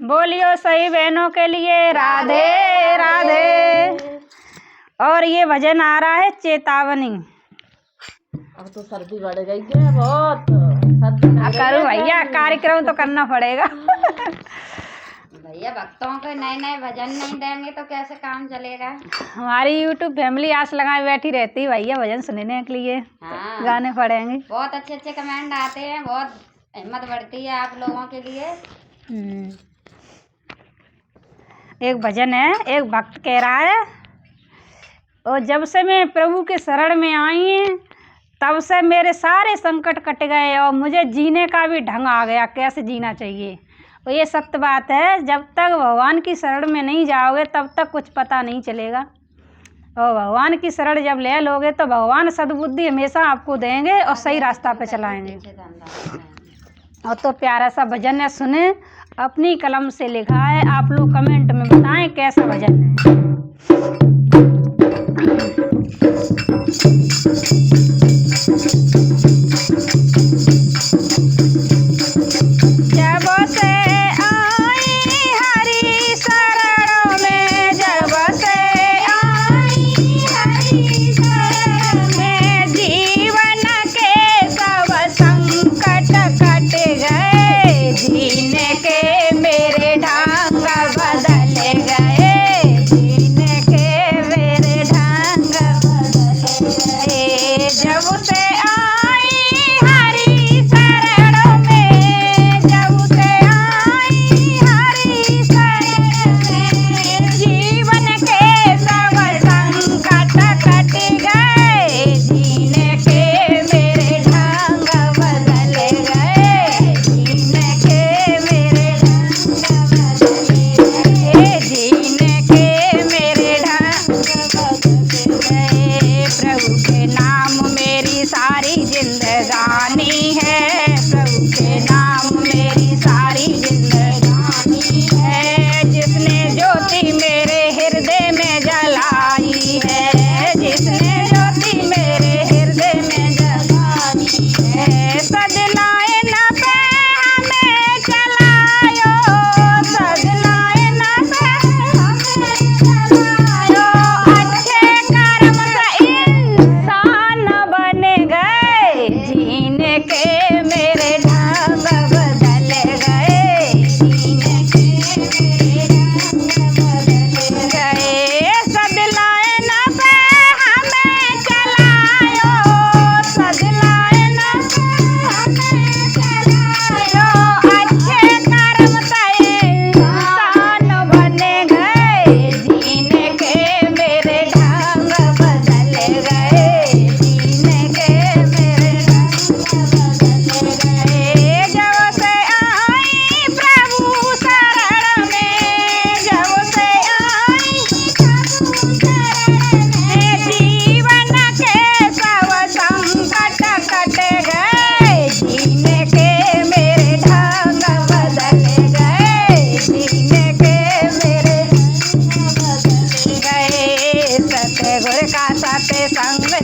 बोलियो सही बहनों के लिए राधे राधे। और ये भजन आ रहा है चेतावनी। अब तो सर्दी बढ़ गई है बहुत, सर्दी करूँ भैया, कार्यक्रम तो करना पड़ेगा। भैया भक्तों को नए नए भजन नहीं देंगे तो कैसे काम चलेगा। हमारी यूट्यूब फैमिली आस लगाए बैठी रहती है भैया भजन सुनने के लिए। हाँ, गाने पड़ेंगे। बहुत अच्छे अच्छे कमेंट आते हैं, बहुत हिम्मत बढ़ती है आप लोगों के लिए। एक भजन है, एक भक्त कह रहा है, और जब से मैं प्रभु के शरण में आई है तब से मेरे सारे संकट कट गए और मुझे जीने का भी ढंग आ गया, कैसे जीना चाहिए। और ये सत्य बात है, जब तक भगवान की शरण में नहीं जाओगे तब तक कुछ पता नहीं चलेगा। और भगवान की शरण जब ले लोगे तो भगवान सद्बुद्धि हमेशा आपको देंगे और सही रास्ता पे चलाएंगे। और तो प्यारा सा भजन है, सुने, अपनी कलम से लिखा है। आप लोग कमेंट में बताएं कैसा भजन है।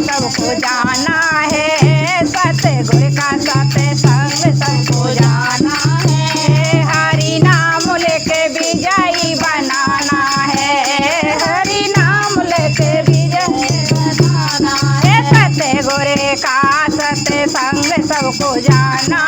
सबको जाना है, सतगुरु का सत्संग सबको जाना है। हरि नाम लेके विजयी बनाना है, हरि नाम लेके विजयी बनाना है। सतगुरु का सत्संग सबको जाना